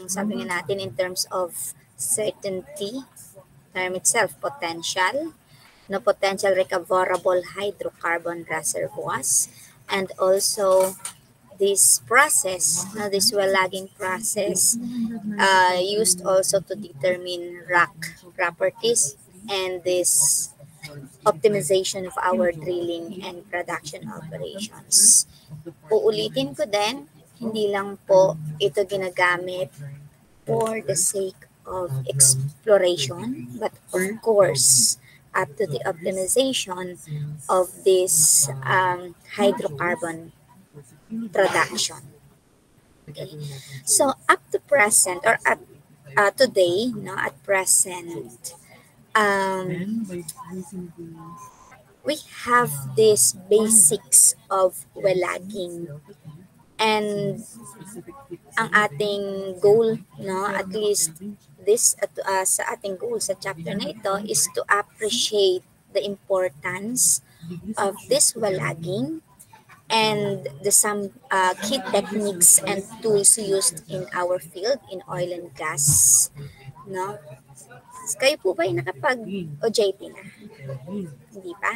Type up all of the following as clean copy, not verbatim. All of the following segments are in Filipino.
sabi nga natin in terms of certainty, term itself, potential, no, potential recoverable hydrocarbon reservoirs, and also this process, no, this well-lagging process, used also to determine rock properties and this optimization of our drilling and production operations. Uulitin ko din, hindi lang po ito ginagamit for the sake of exploration, but of course, up to the optimization of this hydrocarbon production. Okay. So up to present or at today, no, at present, we have these basics of well-lagging, and ang ating goal, no, at least this sa ating goal sa chapter na ito is to appreciate the importance of this well-lagging and the some key techniques and tools used in our field in oil and gas, no. Kayo po ba ay nakapag-OJT na? Hindi pa?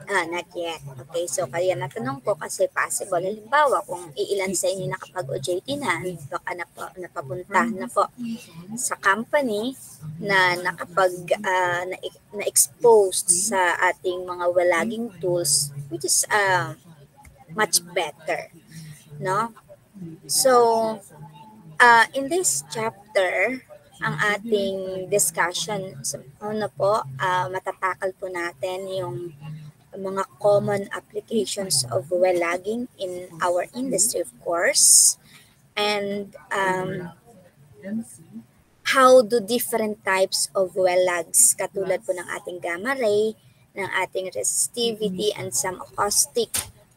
Not yet. Okay, so kaya natanong ko kasi possible. Halimbawa, kung iilan sa inyo nakapag-OJT na, baka napapunta na po sa company na na-exposed sa ating mga well-lagging tools, which is much better. No? So, in this chapter, ang ating discussion, po, matatakal po natin yung mga common applications of well-lagging in our industry, of course, and how do different types of well-lags, katulad po ng ating gamma ray, ng ating resistivity, and some acoustic,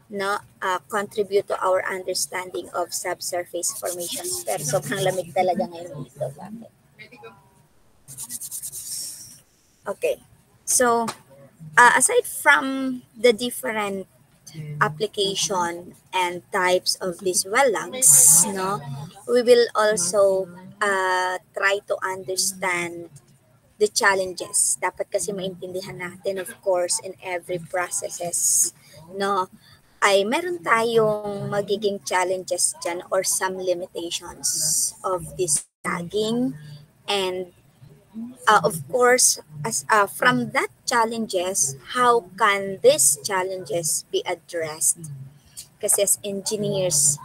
no, contribute to our understanding of subsurface formations. Pero sobrang lamig talaga ngayon dito. Bakit? Okay, so aside from the different application and types of these well-lags, no, we will also try to understand the challenges. Dapat kasi maintindihan natin, of course, in every processes, no, ay meron tayong magiging challenges dyan or some limitations of this lagging. And of course, as from that challenges, how can these challenges be addressed? Kasi as engineers,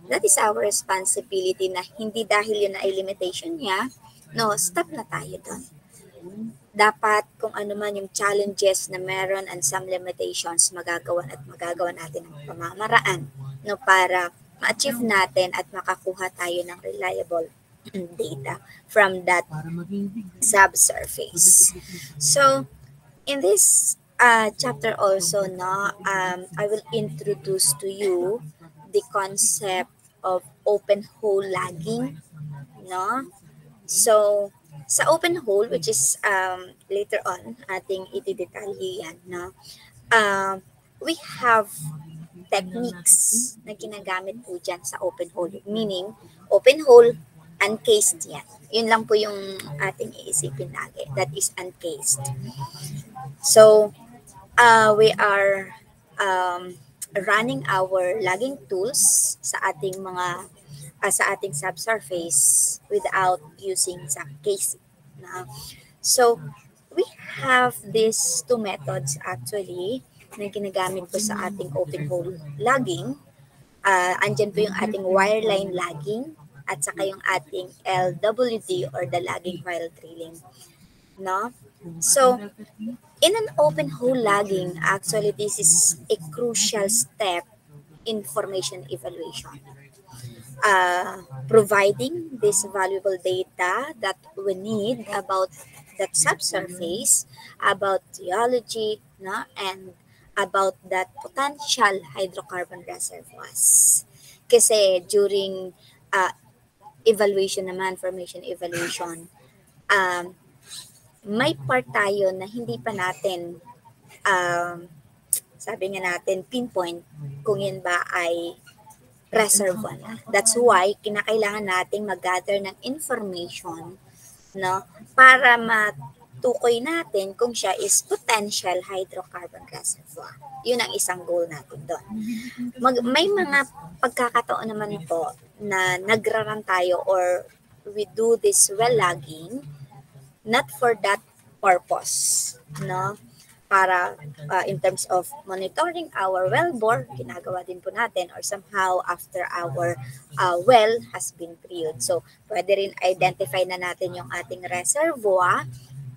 that is our responsibility na hindi dahil yun ay limitation niya, no, stop na tayo doon. Dapat kung ano man yung challenges na meron and some limitations, magagawa natin ang pamamaraan, no, para ma-achieve natin at makakuha tayo ng reliable data from that subsurface. So, in this chapter also, no, I will introduce to you the concept of open hole lagging, no. So, sa open hole, which is later on ating itidetalye yan, no, we have techniques na ginagamit po dyan sa open hole, meaning open hole, uncased yan. Yun lang po yung ating iisipin lagi. That is uncased. So, we are running our lagging tools sa ating mga sa ating subsurface without using sa casing. So, we have these two methods actually na ginagamit po sa ating open hole lagging. Andyan po yung ating wireline lagging at saka yung ating LWD or the lagging while drilling, no? So, in an open hole lagging, actually this is a crucial step in formation evaluation. Providing this valuable data that we need about that subsurface, about geology, no, and about that potential hydrocarbon reservoirs. Kasi during evaluation naman, formation evaluation, may part tayo na hindi pa natin, sabi nga natin, pinpoint kung yan ba ay reservoir na. That's why kinakailangan nating mag-gather ng information, no, para matukoy natin kung siya is potential hydrocarbon reservoir. Yun ang isang goal natin doon. May mga pagkakataon naman po na nagraran tayo or we do this well logging not for that purpose, no? Para in terms of monitoring our well bore, ginagawa din po natin or somehow after our well has been drilled. So, pwede rin identify na natin yung ating reservoir,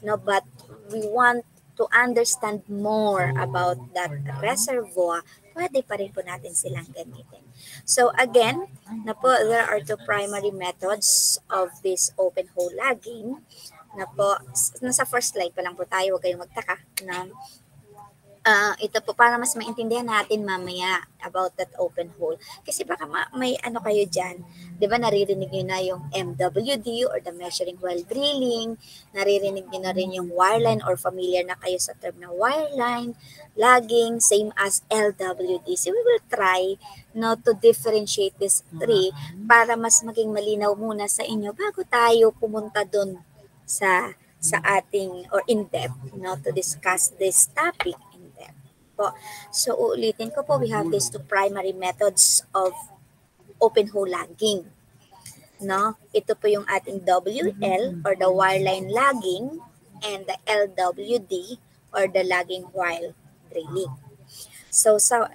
no? But we want to understand more about that reservoir, pwede pa rin po natin silang gamitin. So again, na po, there are two primary methods of this open hole logging na po, nasa first slide pa lang po tayo, huwag kayong magtaka na ito po para mas maintindihan natin mamaya about that open hole. Kasi baka may ano kayo dyan, di ba naririnig nyo na yung MWD or the measuring while drilling, naririnig nyo na rin yung wireline or familiar na kayo sa term na wireline, logging, same as LWD. So we will try to differentiate these three para mas maging malinaw muna sa inyo bago tayo pumunta dun sa ating or in depth to discuss this topic in depth po. So uulitin ko po, we have these two primary methods of open hole logging. No? Ito po yung ating WL or the wireline logging and the LWD or the logging while drilling. So sa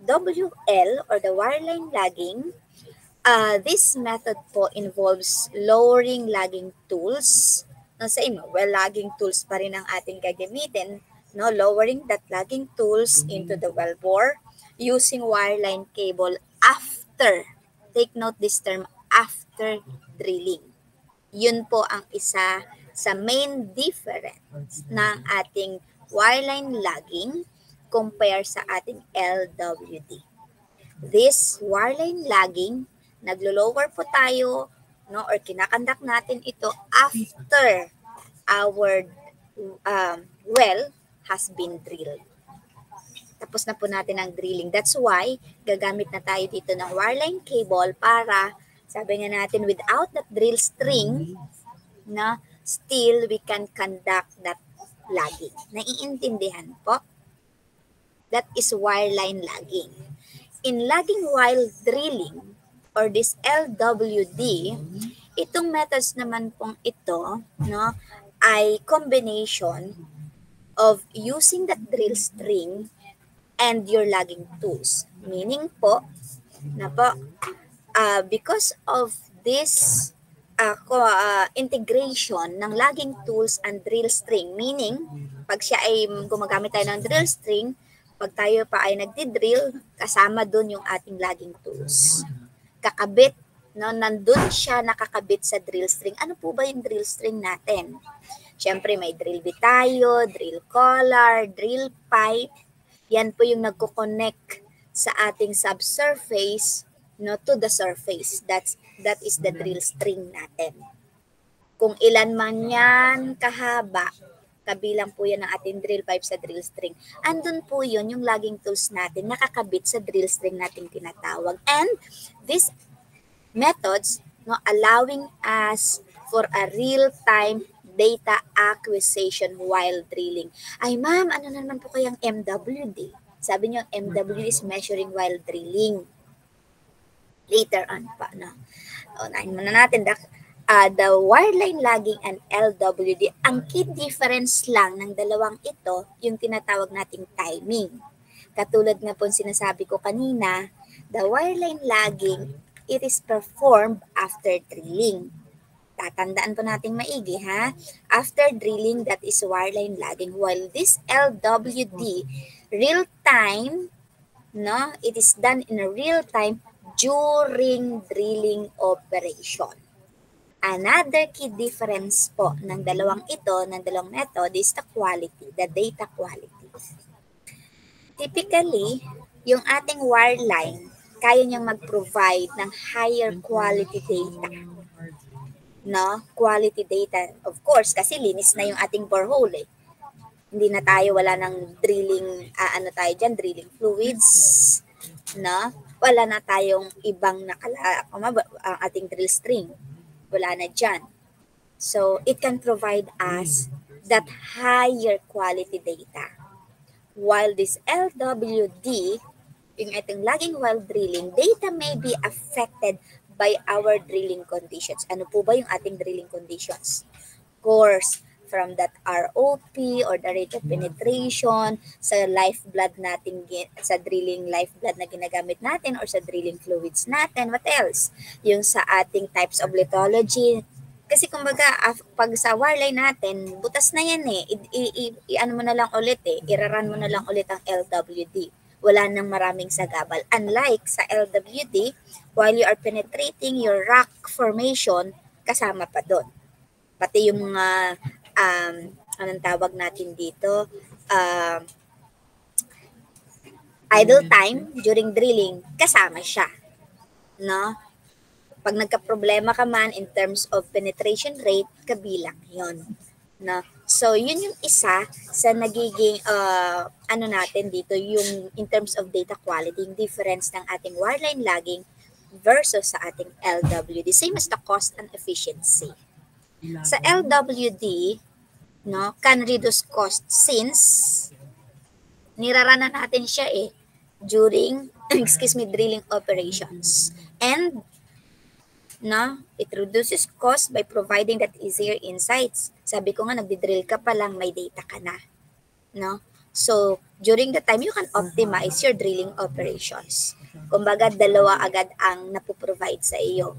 WL or the wireline logging, this method po involves lowering logging tools. Sa well logging tools pa rin ang ating gagamitin, lowering that logging tools into the well bore using wireline cable after, take note this term, after drilling. Yun po ang isa sa main difference ng ating wireline logging compare sa ating LWD. This wireline logging, naglo-lower po tayo or kinakandak natin ito after our well has been drilled. Tapos na po natin ang drilling. That's why gagamit na tayo dito ng wireline cable para, sabi nga natin, without that drill string, still we can conduct that logging. Naiintindihan po? That is wireline logging. In logging while drilling, or this LWD, itong methods naman pong ito, ay combination of using that drill string and your logging tools. Meaning po, because of this integration ng logging tools and drill string, meaning, pag siya ay gumagamit tayo ng drill string, pag tayo pa ay nagdi-drill, kasama dun yung ating logging tools. Kakabit, nandun siya nakakabit sa drill string. Ano po ba yung drill string natin? Siyempre may drill bit tayo, drill collar, drill pipe. Yan po yung nagko-connect sa ating subsurface to the surface. That is the drill string natin. Kung ilan man yan kahaba, kabilang po yan ng ating drill pipe sa drill string. Andun po yun, yung logging tools natin, nakakabit sa drill string natin tinatawag. And these methods, allowing us for a real-time data acquisition while drilling. Ay ma'am, ano naman po kayang MWD? Sabi niyo, MWD is measuring while drilling. Later on pa, unahin muna natin, the wireline logging and LWD, ang key difference lang ng dalawang ito, yung tinatawag nating timing. Katulad nga po sinasabi ko kanina, the wireline logging, it is performed after drilling. Tatandaan po nating maigi, ha? After drilling, that is wireline logging. While this LWD, real time, it is done in a real time during drilling operation. Another key difference po ng dalawang method is the quality, the data quality. Typically, yung ating wireline, kaya niyang mag-provide ng higher quality data. Quality data, of course, kasi linis na yung ating borehole. Hindi na tayo, wala ng drilling, drilling fluids, wala na tayong ibang ang ating drill string. Wala na dyan. So, it can provide us that higher quality data. While this LWD, yung ating lagging while drilling, data may be affected by our drilling conditions. Ano po ba yung ating drilling conditions? Course, from that ROP or the rate of penetration, sa lifeblood natin, sa drilling lifeblood na ginagamit natin or sa drilling fluids natin. What else? Yung sa ating types of lithology. Kasi kumbaga, pag sa wireline natin, butas na yan eh. Ano mo na lang ulit eh. Iraran mo na lang ulit ang LWD. Wala nang maraming sagabal. Unlike sa LWD, while you are penetrating your rock formation, kasama pa doon. Pati yung mga, anong tawag natin dito, idle time during drilling, kasama siya. No? Pag nagka-problema ka man in terms of penetration rate, kabilang yon. No? So, yun yung isa sa nagiging, ano natin dito, yung in terms of data quality, yung difference ng ating wireline lagging versus sa ating LWD. Same as the cost and efficiency. Sa LWD, no, can reduce cost since niraranan natin siya during drilling operations. And no, it reduces cost by providing that easier insights. Sabi ko nga, nagdi-drill ka pa lang, may data ka na. No? So, during the time, you can optimize your drilling operations. Kumbaga, dalawa agad ang napoprovide sa iyo.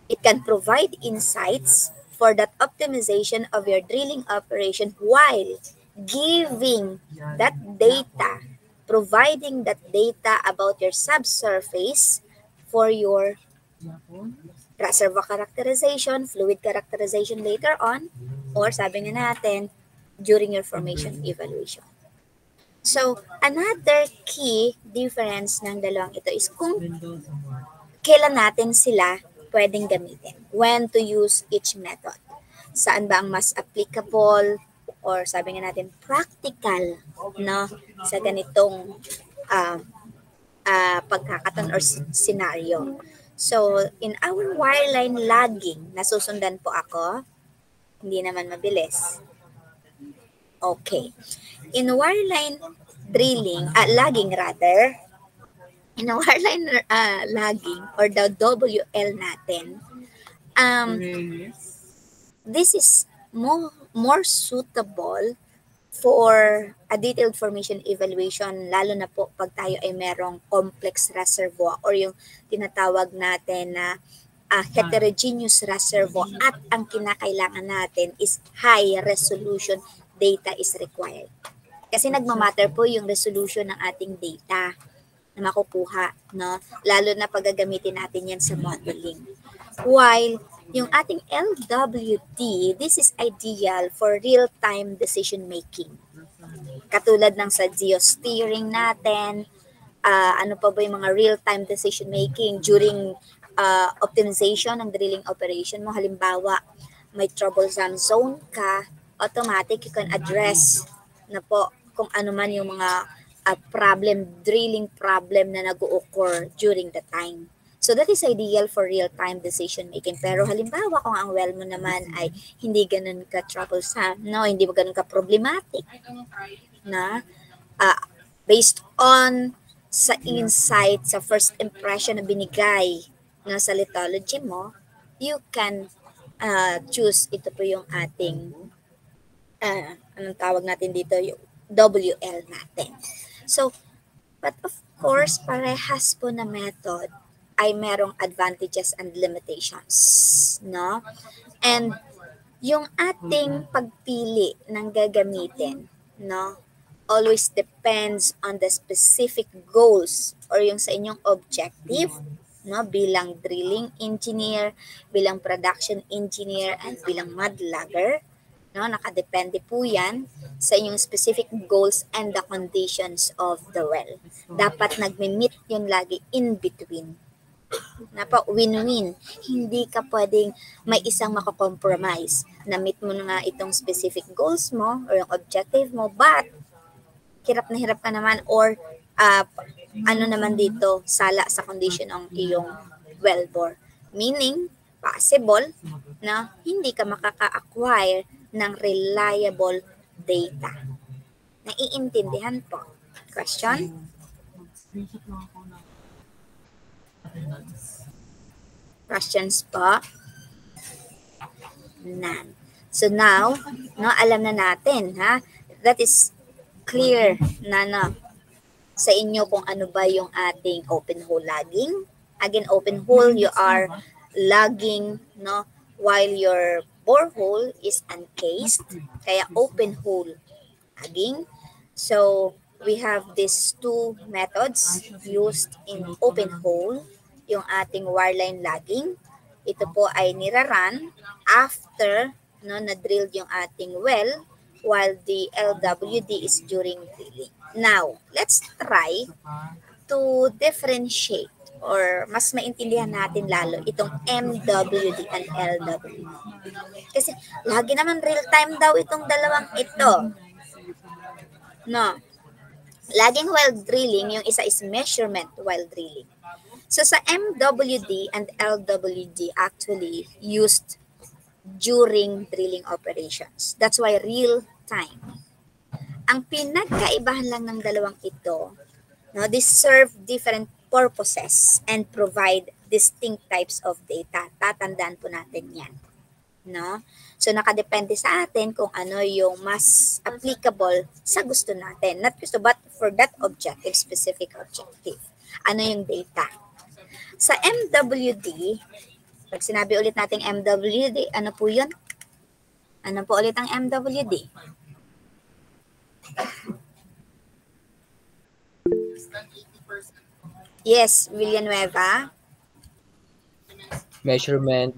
It can provide insights for that optimization of your drilling operation while giving that data, providing that data about your subsurface for your reservoir characterization, fluid characterization later on, or sabi nga natin, during your formation evaluation. So, another key difference ng dalawang ito is kung kailan natin sila pwedeng gamitin. When to use each method. Saan ba ang mas applicable or sabi nga natin practical, no, sa ganitong pagkakataon or scenario. So, in our wireline lagging, nasusundan po ako. Hindi naman mabilis. Okay. In wireline drilling, lagging rather, in wireline lagging or the WL natin, this is more suitable for a detailed formation evaluation, lalo na po pag tayo ay merong complex reservoir or yung tinatawag natin na heterogeneous reservoir at ang kinakailangan natin is high resolution data is required. Kasi nagmamatter po yung resolution ng ating data na makukuha, no? Lalo na pag gagamitin natin yan sa modeling. While yung ating LWD, this is ideal for real-time decision making. Katulad ng sa geosteering natin, ano pa ba yung mga real-time decision making during optimization ng drilling operation mo. Halimbawa, may troublesome zone ka, automatic you can address na po kung ano man yung mga drilling problem na nag-occur during the time. So that is ideal for real-time decision making. Pero halimbawa kung ang well mo naman ay hindi ganun ka troublesome, no, hindi mo ganun ka problematic, na based on sa insight, sa first impression na binigay na sa lithology mo, you can choose ito po yung ating anong tawag natin dito, yung WL natin. So, but of course, parehas po na method ay merong advantages and limitations, no? And yung ating pagpili ng gagamitin, no, always depends on the specific goals or yung sa inyong objective, no, bilang drilling engineer, bilang production engineer, and bilang mud logger, no, nakadepende po yan sa inyong specific goals and the conditions of the well. Dapat nagme-meet yun lagi in between. Na po, win-win. Hindi ka pwedeng may isang makakompromise. Na-meet mo na itong specific goals mo or yung objective mo, but hirap na hirap ka naman or ano naman dito, sala sa condition ng iyong wellbore. Meaning, possible na hindi ka makaka-acquire ng reliable data. Naiintindihan po? Question? Questions po? None. So now, no, alam na natin, ha? That is clear na sa inyo kung ano ba yung ating open hole logging. Again, open hole, you are logging, no, while your borehole is uncased. Kaya open hole logging. So, we have these two methods used in open hole. Yung ating wireline logging. Ito po ay niraran after na-drill yung ating well, while the LWD is during drilling. Now, let's try to differentiate or mas maintindihan natin lalo itong MWD and LWD. Kasi lagi naman real time daw itong dalawang ito. No. Laging while drilling, yung isa is measurement while drilling. So sa MWD and LWD actually used during drilling operations. That's why real time. Ang pinagkaibahan lang ng dalawang ito, no, they serve different purposes and provide distinct types of data. Tatandaan po natin yan. No? So nakadepende sa atin kung ano yung mas applicable sa gusto natin. Not gusto, but for that objective, specific objective. Ano yung data? Sa MWD, pag sinabi ulit natin MWD, ano po yun? Ano po ulit ang MWD? Yes, Villanueva. Measurement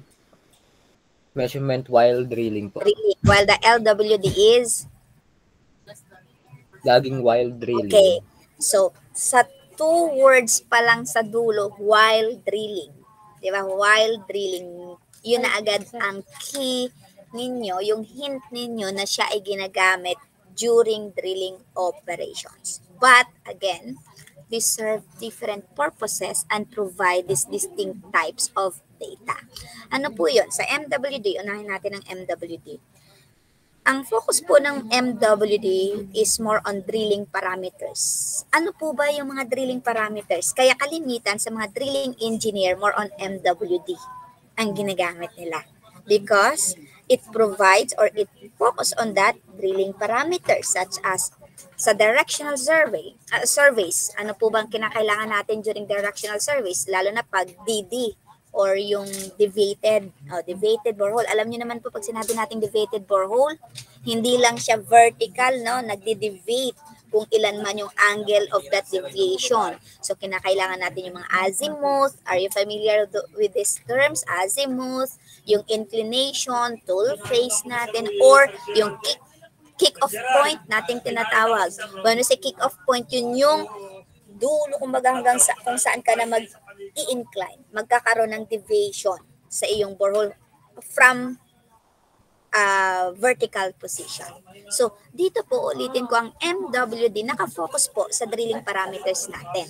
while drilling po. Drilling. While the LWD is? Logging while drilling. Okay. So, sa 2 words pa lang sa dulo, while drilling. Di ba? While drilling. Yun na agad ang key ninyo, yung hint ninyo na siya ay ginagamit during drilling operations. But, again, they serve different purposes and provide these distinct types of data. Ano po yun? Sa MWD, unahin natin ang MWD. Ang focus po ng MWD is more on drilling parameters. Ano po ba yung mga drilling parameters? Kaya kalimitan sa mga drilling engineer, more on MWD ang ginagamit nila. Because it provides or it focus on that drilling parameters such as sa directional surveys. Ano po bang kinakailangan natin during directional surveys? Lalo na pag DD or yung deviated borehole. Alam niyo naman po pag sinabi nating deviated borehole, hindi lang siya vertical, no? Nagde-deviate kung ilan man yung angle of that deviation. So, kinakailangan natin yung mga azimuth. Are you familiar with these terms? Azimuth, yung inclination, tool face natin, or yung kick-off point nating tinatawag. When we say kick-off point, yun yung dulo, kumbaga hanggang kung saan ka na mag-i-incline, magkakaroon ng deviation sa iyong borehole from vertical position. So, dito po ulitin ko ang MWD, nakafocus po sa drilling parameters natin.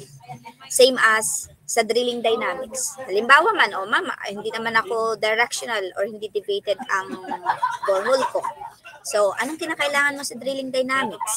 Same as sa drilling dynamics. Halimbawa man, hindi naman ako directional or hindi deviated ang borehole ko. So, anong kinakailangan mo sa drilling dynamics?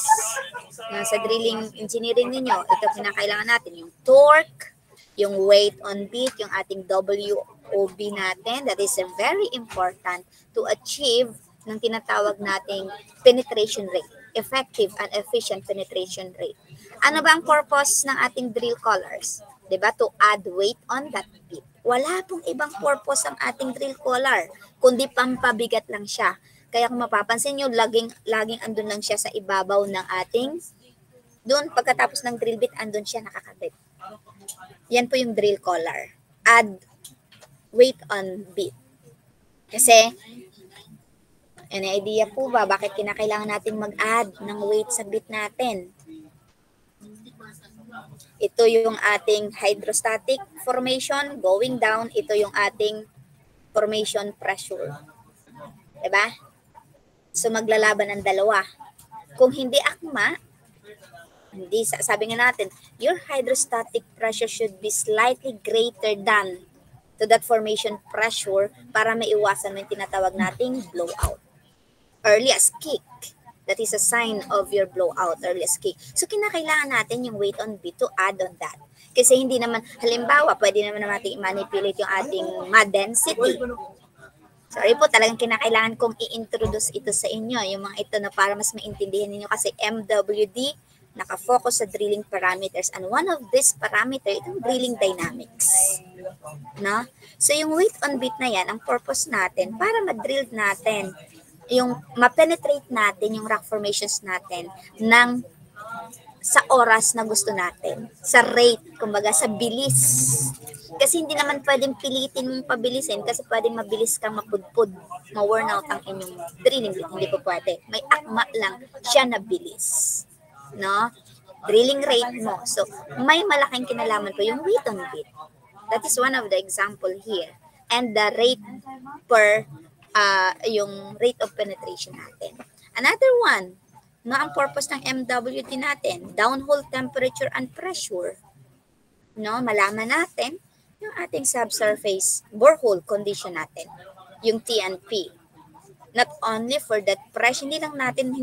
Sa drilling engineering ninyo, ito kinakailangan natin, yung torque, yung weight on beat, yung ating WOB natin, that is very important to achieve ng tinatawag nating penetration rate, effective and efficient penetration rate. Ano ba ang purpose ng ating drill collars? Diba? To add weight on that beat. Wala pong ibang purpose ang ating drill collar, kundi pampabigat lang siya. Kaya kung mapapansin nyo, laging andun lang siya sa ibabaw ng ating, doon pagkatapos ng drill bit, andun siya nakakabit. Yan po yung drill collar. Add weight on bit. Kasi, any idea po ba bakit kinakailangan natin mag-add ng weight sa bit natin? Ito yung ating hydrostatic formation going down. Ito yung ating formation pressure. Diba? So, maglalaban ang dalawa. Kung hindi akma, Hindi, sabi nga natin, your hydrostatic pressure should be slightly greater than to that formation pressure para maiwasan mo yung tinatawag nating blowout. Earliest kick. That is a sign of your blowout, earliest kick. So, kinakailangan natin yung weight on B to add on that. Kasi hindi naman, halimbawa, pwede naman natin i-manipulate yung ating mud density. Sorry po, talagang kinakailangan kong i-introduce ito sa inyo, yung mga ito na para mas maintindihan ninyo kasi MWD, nakafocus sa drilling parameters. And one of these parameter, itong drilling dynamics. No? So, yung weight on bit na yan, ang purpose natin, para ma-drill natin, yung ma-penetrate natin yung rock formations natin ng sa oras na gusto natin, sa rate, kumbaga sa bilis. Kasi hindi naman pwedeng pilitin mong pabilisin kasi pwedeng mabilis kang mapudpud, ma-worn out ang inyong drilling bit. Hindi po pwede. May akma lang siya na bilis. No? Drilling rate mo. So, may malaking kinalaman po yung weight on bit. That is one of the example here. And the rate per, yung rate of penetration natin. Another one, no, ang purpose ng MWD natin, downhole temperature and pressure. No, malaman natin yung ating subsurface borehole condition natin, yung TNP. Not only for that pressure, hindi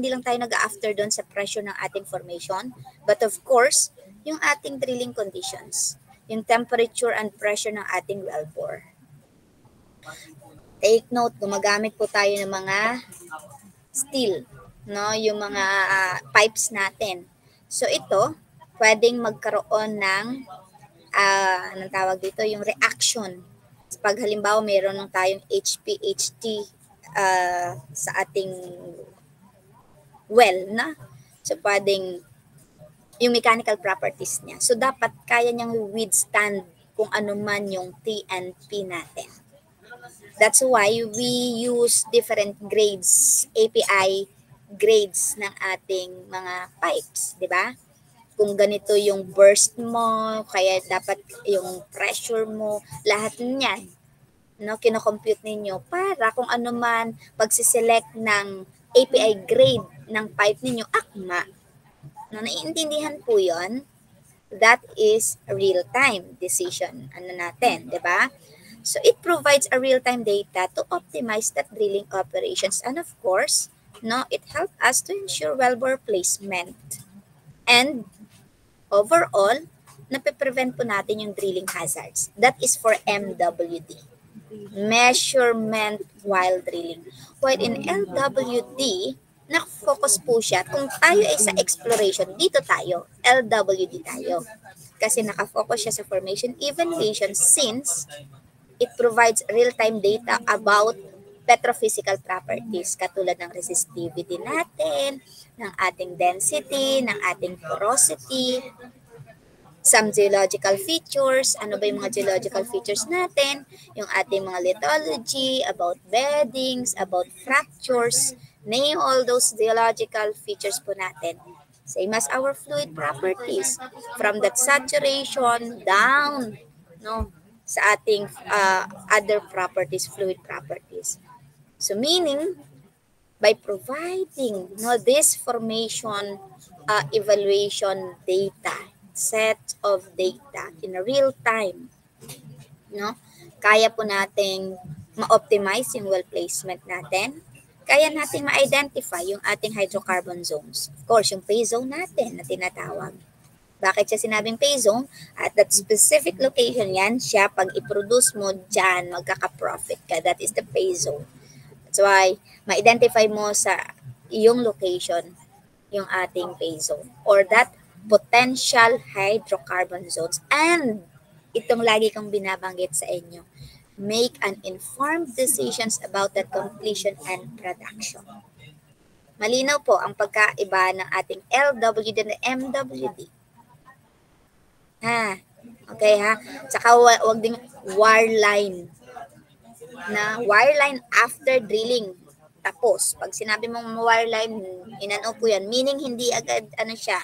lang tayo nag-after doon sa pressure ng ating formation, but of course, yung ating drilling conditions, yung temperature and pressure ng ating wellbore. Take note, gumagamit po tayo ng mga steel, no, yung mga pipes natin. So ito, pwedeng magkaroon ng anong tawag dito, yung reaction. Pag halimbawa mayroon ng tayong HPHT sa ating well na. So pwedeng yung mechanical properties niya. So dapat kaya niyang withstand kung ano man yung TNP natin. That's why we use different grades, API grades ng ating mga pipes, di ba? Kung ganito yung burst mo, kaya dapat yung pressure mo, lahat niyan, no, kino-compute ninyo para kung ano man pagsiselect ng API grade ng pipe ninyo, akma. No, naiintindihan po yon. That is real-time decision. Ano natin, di ba? So it provides a real-time data to optimize that drilling operations. And of course, no, it helps us to ensure wellbore placement. And overall, nape-prevent po natin yung drilling hazards. That is for MWD. Measurement while drilling. While in LWD, nakafocus po siya. Kung tayo ay sa exploration, dito tayo, LWD tayo. Kasi nakafocus siya sa formation evaluation since it provides real-time data about petrophysical properties katulad ng resistivity natin, ng ating density, ng ating porosity, some geological features. Ano ba yung mga geological features natin? Yung ating mga lithology, about beddings, about fractures, name all those geological features po natin. Same as our fluid properties, from that saturation down, no, sa ating other properties, fluid properties. So meaning, by providing this formation evaluation data, set of data in real time, no, kaya po nating ma-optimize yung well placement natin. Kaya natin ma-identify yung ating hydrocarbon zones. Of course, yung pay zone natin na tinatawag. Bakit siya sinabing pay zone? At that specific location yan, siya pag i-produce mo dyan, magkaka-profit ka. That is the pay zone. That's why, ma-identify mo sa iyong location yung ating pay zone or that potential hydrocarbon zones. And itong lagi kong binabanggit sa inyo, make an informed decisions about the completion and production. Malinaw po ang pagkaiba ng ating LWD and MWD. Okay ha. Tsaka wag ding wireline. Na wireline after drilling. Tapos, pag sinabi mong wireline, inano po yan. Meaning, hindi agad, siya,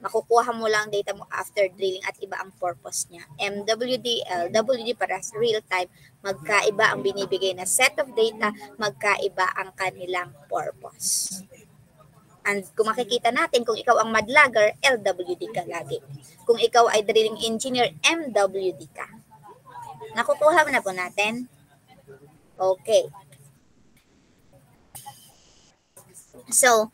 makukuha mo lang data mo after drilling at iba ang purpose niya. MWD, LWD para sa real time, magkaiba ang binibigay na set of data, magkaiba ang kanilang purpose. And kung makikita natin, kung ikaw ang madlagger, LWD ka lagi. Kung ikaw ay drilling engineer, MWD ka. Nakukuha na po natin? Okay. So,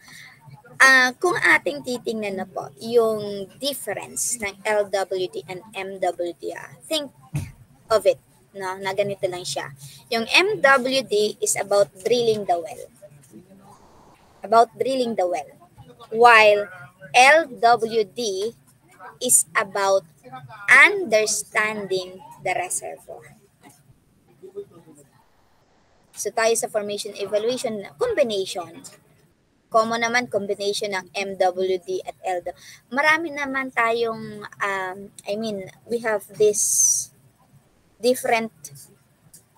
kung ating titingnan na po yung difference ng LWD and MWD, think of it, no, na ganito lang siya. Yung MWD is about drilling the well. While LWD is about understanding the reservoir. So tayo sa formation evaluation combination. Common naman combination ng MWD at LWD. Marami naman tayong, we have this different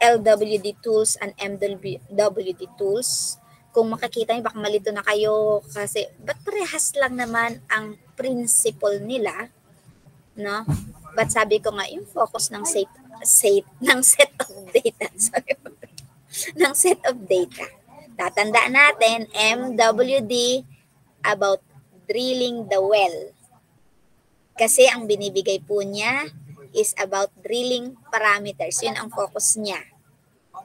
LWD tools and MWD tools. Kung makikita niyo, baka malito na kayo kasi ba't parehas lang naman ang principle nila, no? But sabi ko nga, yung focus ng set of data, sorry, ng set of data. Tatandaan natin, MWD about drilling the well. Kasi ang binibigay po niya is about drilling parameters. Yun ang focus niya.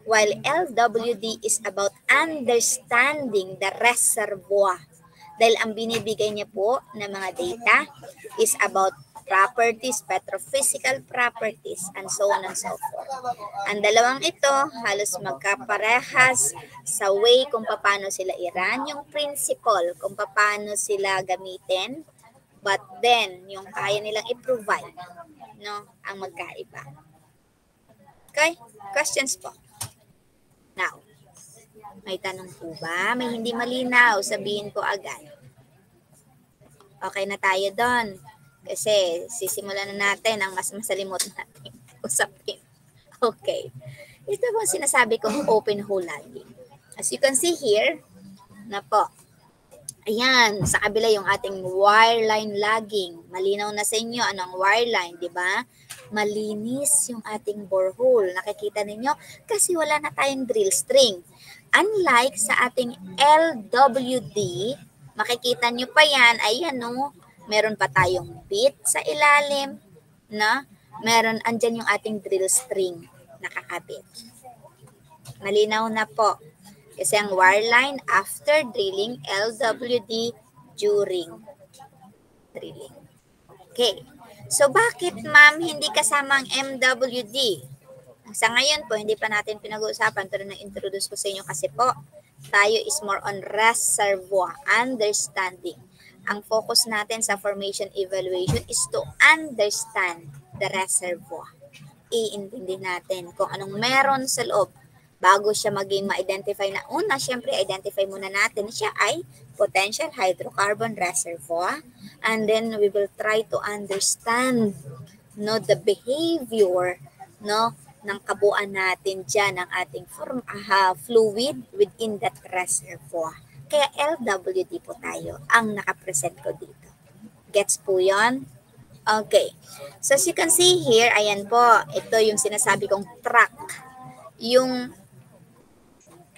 While LWD is about understanding the reservoir. Dahil ang binibigay niya po ng mga data is about properties, petrophysical properties, and so on and so forth. Ang dalawang ito, halos magkaparehas sa way kung paano sila i-run, yung principle kung paano sila gamitin, but then, yung kaya nilang i-provide, no, ang magkaiba. Okay? Questions po? Now, may tanong po ba? May hindi malinaw, sabihin ko agad. Okay na tayo doon. Kasi sisimulan na natin ang mas masalimot natin usapin. Okay. Ito po sinasabi kong open hole logging. As you can see here, na po. Ayan, sa kabila yung ating wireline logging. Malinaw na sa inyo anong wireline, di ba? Malinis yung ating borehole. Nakikita ninyo? Kasi wala na tayong drill string. Unlike sa ating LWD, makikita nyo pa yan, ayan no, meron pa tayong bit sa ilalim, na meron, andyan yung ating drill string nakakabit. Malinaw na po. Kasi ang wireline after drilling, LWD during drilling. Okay. So, bakit ma'am hindi kasama ang MWD? Sa ngayon po, hindi pa natin pinag-uusapan pero na-introduce ko sa inyo kasi po, tayo is more on reservoir, understanding. Ang focus natin sa formation evaluation is to understand the reservoir. Iintindi natin kung anong meron sa loob bago siya maging ma-identify na una, syempre identify muna natin siya ay potential hydrocarbon reservoir, and then we will try to understand, no, the behavior, no, ng kabuuan natin dyan ng ating fluid within that reservoir. Kaya LWD po tayo ang nakapresent ko dito. Gets po yon? Okay. So as you can see here, ayan po, ito yung sinasabi kong track. Yung,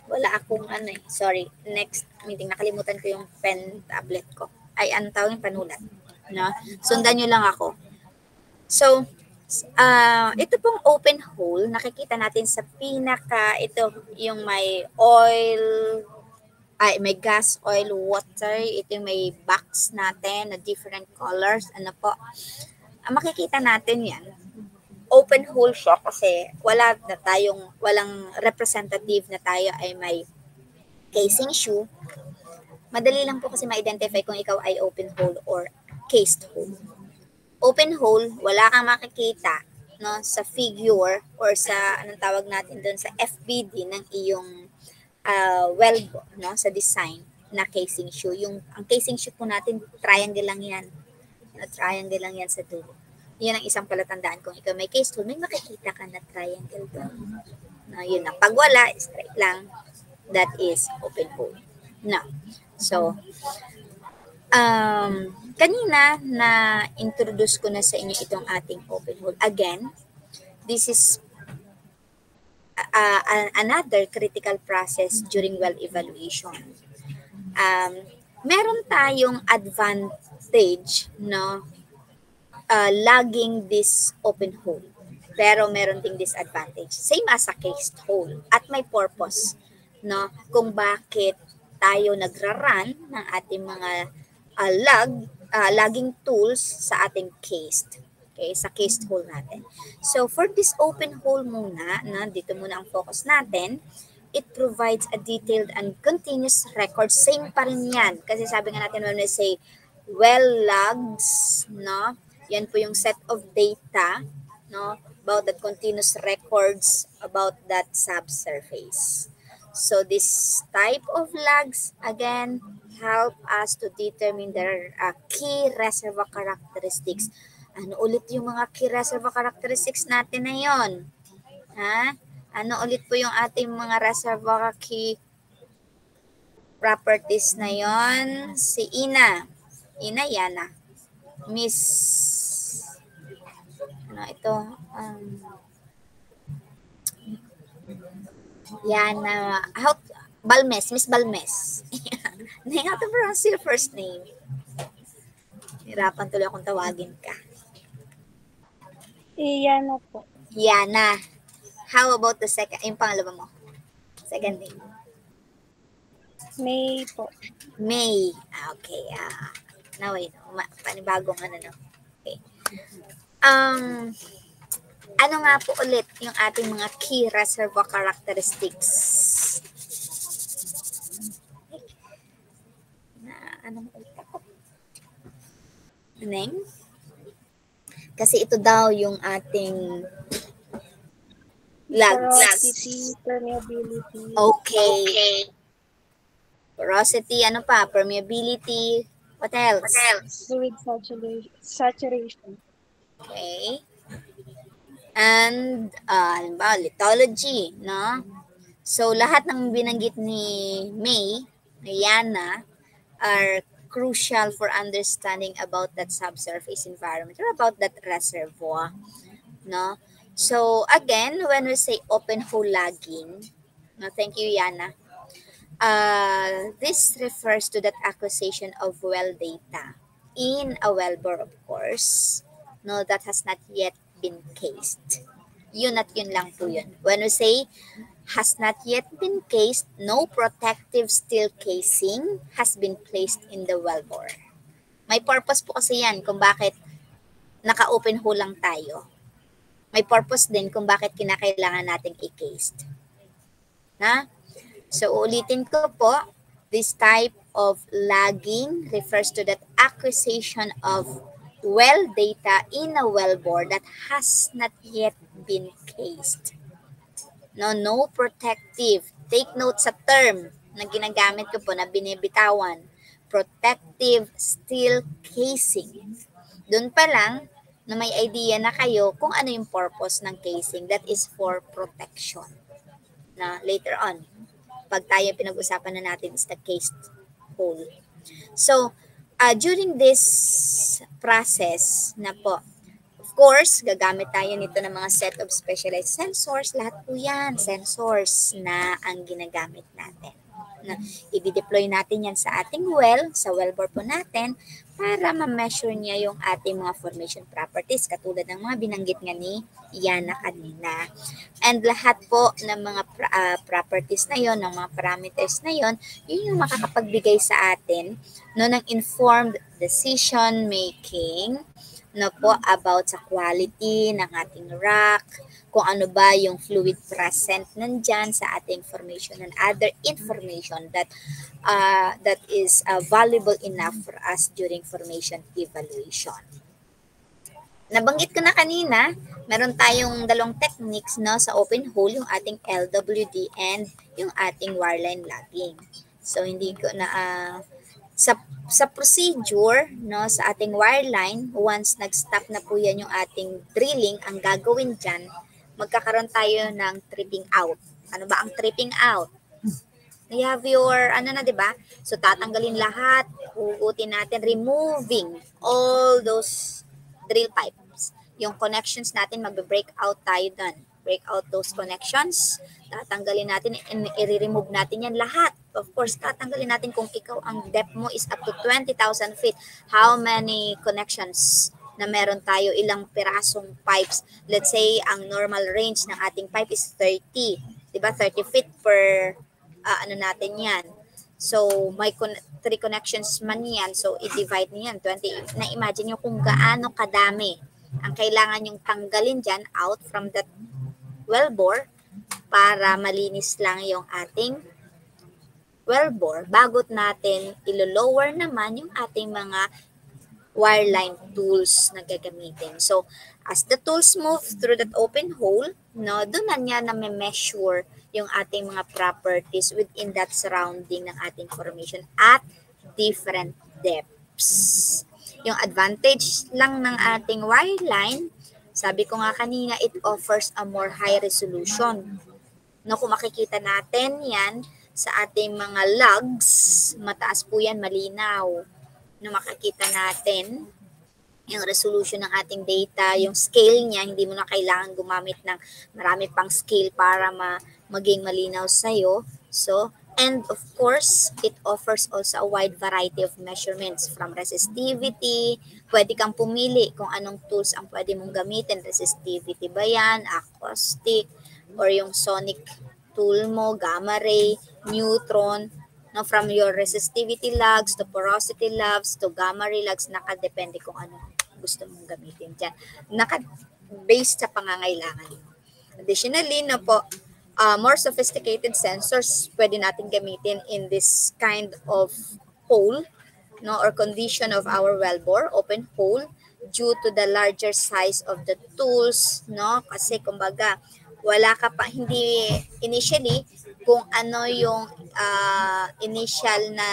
wala akong sorry, next meeting, nakalimutan ko yung pen tablet ko. Ay, ang tawag yung panulat. No? Sundan nyo lang ako. So, ito pong open hole, nakikita natin sa pinaka, ito yung may oil, may gas, oil, water. Ito yung may box natin na different colors. Ano po? Makikita natin yan. Open hole siya kasi walang representative na tayo ay may casing shoe. Madali lang po kasi ma-identify kung ikaw ay open hole or cased hole. Open hole, wala kang makikita, no, sa figure or sa anong tawag natin doon sa FBD ng iyong weld, no, sa design na casing shoe. Ang casing shoe po natin, triangle lang yan. Triangle lang yan sa dulo. Yan ang isang palatandaan kung ikaw may case tool, may makikita ka na triangle doon. No, yun lang. Pag wala, straight lang. That is open hole. No. So, kanina na introduce ko na sa inyo itong ating open hole. Again, this is another critical process during well evaluation. meron tayong advantage, no, logging this open hole. Pero meron ding disadvantage. Same as a cased hole. At may purpose, no, kung bakit tayo nagra-run ng ating mga logging tools sa ating cased. Okay, sa cased hole natin. So, for this open hole muna, na dito muna ang focus natin, it provides a detailed and continuous record. Same pa rin yan. Kasi sabi nga natin when we say well logs, no? Yan po yung set of data, no? About that continuous records about that subsurface. So this type of logs, again, help us to determine their key reservoir characteristics. Ano ulit yung mga key reservoir characteristics natin na yon? Ha? Ano ulit po yung ating mga reservoir key properties na yon? Si Ina. Ina, Yana. Miss, ano ito? Yana, Balmes, Miss Balmes. Hindi nga to pronounce your first name. Hirapan tuloy akong tawagin ka. Yana po. Yana. How about the second, yung pangalawa mo? Second name. May po. May. Okay. Now I know. Panibagong ano, no? Okay. Ano nga po ulit yung ating mga key reservoir characteristics? Anong ulit ako? Name? Kasi ito daw yung ating porosity, permeability. Okay. Porosity, ano pa? Permeability. What else? Fluid saturation. Okay. And, halimbawa, lithology, no? So, lahat ng binanggit ni May, ni Yana, are crucial for understanding about that subsurface environment or about that reservoir, no? So, again, when we say open hole logging, no, thank you, Yana. This refers to that acquisition of well data in a wellbore, of course, no, that has not yet been cased. Yun at yun lang po yun. When we say has not yet been cased, no protective steel casing has been placed in the wellbore. May purpose po kasi yan kung bakit naka-open hole lang tayo. May purpose din kung bakit kinakailangan nating i-cased. Na? So, ulitin ko po, this type of logging refers to that acquisition of well data in a wellbore that has not yet been cased. No protective. Take note sa term na ginagamit ko po na binibitawan. Protective steel casing. Doon pa lang na may idea na kayo kung ano yung purpose ng casing. That is for protection. Na later on, pag tayo pinag-usapan na natin is the cased hole. So, during this process na po, of course, gagamit tayo nito ng mga set of specialized sensors. Lahat po yan, sensors na ang ginagamit natin. Na i-deploy natin yan sa ating well, sa wellbore po natin, para ma-measure niya yung ating mga formation properties, katulad ng mga binanggit nga ni Yana kanina. And lahat po ng mga properties na yon, ng mga parameters na yon, yun yung makakapagbigay sa atin no, ng informed decision making, no po, about sa quality ng ating rock, kung ano ba yung fluid present nandyan sa ating formation and other information that that is valuable enough for us during formation evaluation. Nabanggit ko na kanina, meron tayong dalawang techniques, no, sa open hole, yung ating LWD and yung ating wireline logging. So hindi ko na sa procedure, no, sa ating wireline, once nag-stop na po yan yung ating drilling, ang gagawin dyan, magkakaroon tayo ng tripping out. Ano ba ang tripping out? You have your, ano na, di ba? So, tatanggalin lahat, hugutin natin, removing all those drill pipes. Yung connections natin, magbe-break out tayo dun. Break out those connections, tatanggalin natin, and i-remove natin yan lahat. of course, tatanggalin natin kung ikaw ang depth mo is up to 20,000 feet. How many connections na meron tayo, ilang pirasong pipes. Let's say, ang normal range ng ating pipe is 30. Diba? 30 feet per, ano natin yan. So, may 3 connections man yan. So, i-divide niyo yan. 20. Na-imagine nyo kung gaano kadami ang kailangan yung tanggalin dyan out from that wellbore para malinis lang yung ating wellbore bago natin ilo-lower naman yung ating mga wireline tools na gagamitin. So, as the tools move through that open hole, no, doon na niya na measure yung ating mga properties within that surrounding ng ating formation at different depths. Yung advantage lang ng ating wireline, sabi ko nga kanina, it offers a more high resolution. No, kung makikita natin yan sa ating mga logs, mataas po yan, malinaw. No, makikita natin yung resolution ng ating data, yung scale niya, hindi mo na kailangan gumamit ng marami pang scale para maging malinaw sa'yo. So, and of course, it offers also a wide variety of measurements from resistivity. Pwede kang pumili kung anong tools ang pwede mong gamitin. Resistivity ba yan, acoustic, or yung sonic tool mo, gamma ray, neutron. No, from your resistivity logs to porosity logs to gamma ray logs, nakadepende kung ano gusto mong gamitin dyan. Naka-based sa pangangailangan mo. Additionally, no po, more sophisticated sensors pwede natin gamitin in this kind of hole, no, or condition of our wellbore, open hole, due to the larger size of the tools, no, kasi kumbaga wala ka pa, hindi initially kung ano yung initial na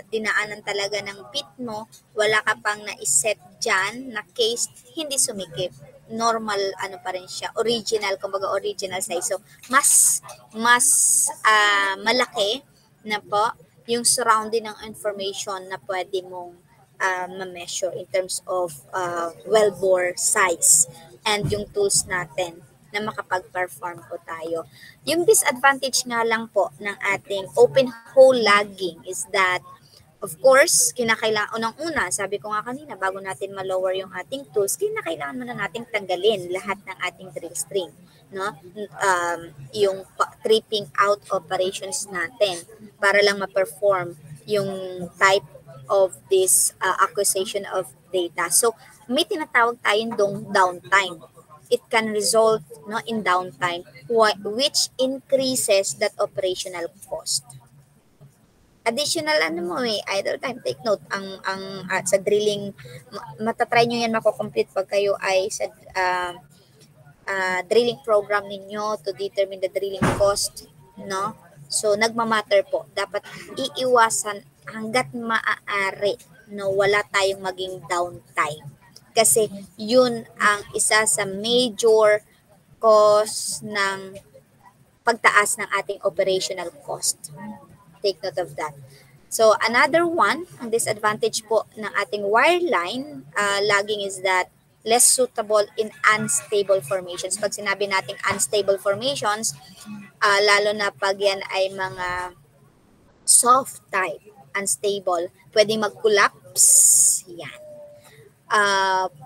dinaanan talaga ng pit mo, wala ka pang na-set dyan na case, hindi sumikip. Normal ano pa rin siya, original, kumbaga original size. So, mas malaki na po yung surrounding ng information na pwede mong ma-measure in terms of wellbore size and yung tools natin na makapag-perform po tayo. Yung disadvantage nga lang po ng ating open hole logging is that, of course, kinakailangan, unang-una, sabi ko nga kanina, bago natin ma-lower yung ating tools, kinakailangan muna nating tanggalin lahat ng ating drill string. No? Yung tripping out operations natin para lang ma-perform yung type of this acquisition of data. So, may tinatawag tayong downtime. It can result, no, in downtime, which increases that operational cost. Additional idle time, take note, sa drilling, matatry nyo yan mako-complete pag kayo ay sa drilling program ninyo to determine the drilling cost, no? So, nagmamatter po. Dapat iiwasan hanggat maaari, no, wala tayong maging downtime. Kasi yun ang isa sa major cause ng pagtaas ng ating operational cost. Take note of that. So, another one, ang disadvantage po ng ating wireline logging is that less suitable in unstable formations. Pag sinabi nating unstable formations, lalo na pag yan ay mga soft type, unstable, pwedeng mag-collapse. Yan.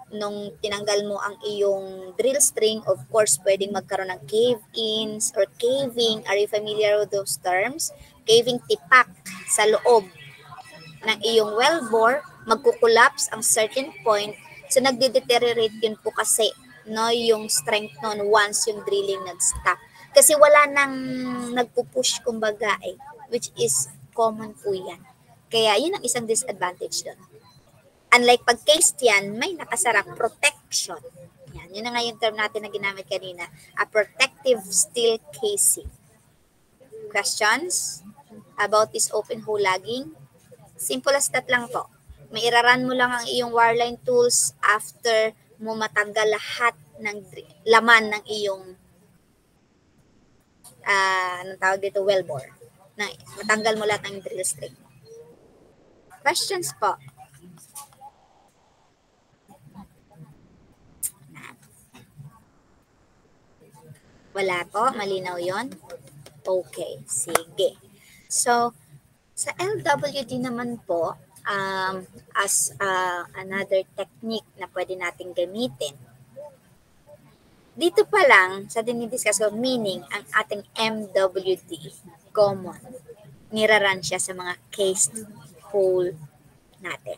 Nung tinanggal mo ang iyong drill string, of course, pwedeng magkaroon ng cave-ins or caving. Are you familiar with those terms? Caving, tipak sa loob ng iyong wellbore, magkukulapse ang certain point. So, nagde-deteriorate yun po kasi, no, yung strength nun once yung drilling nag-stop. Kasi wala nang nagpupush, kumbaga, which is common po yan. Kaya, yun ang isang disadvantage doon. Unlike pag cased yan, may nakasarang protection. Yan, yun na nga yung term natin na ginamit kanina, a protective steel casing. Questions about this open hole logging? Simple as that lang po. May iraran mo lang ang iyong wireline tools after mo matanggal lahat ng laman ng iyong anong tawag dito, wellbore. Matanggal mo lahat ng drill string. Questions po? Wala po? Malinaw yon? Okay, sige. So, Sa LWD naman po, as another technique na pwede nating gamitin, dito pa lang sa dinidiscuss ko, meaning ang ating MWD, common, niraran siya sa mga cased hole natin.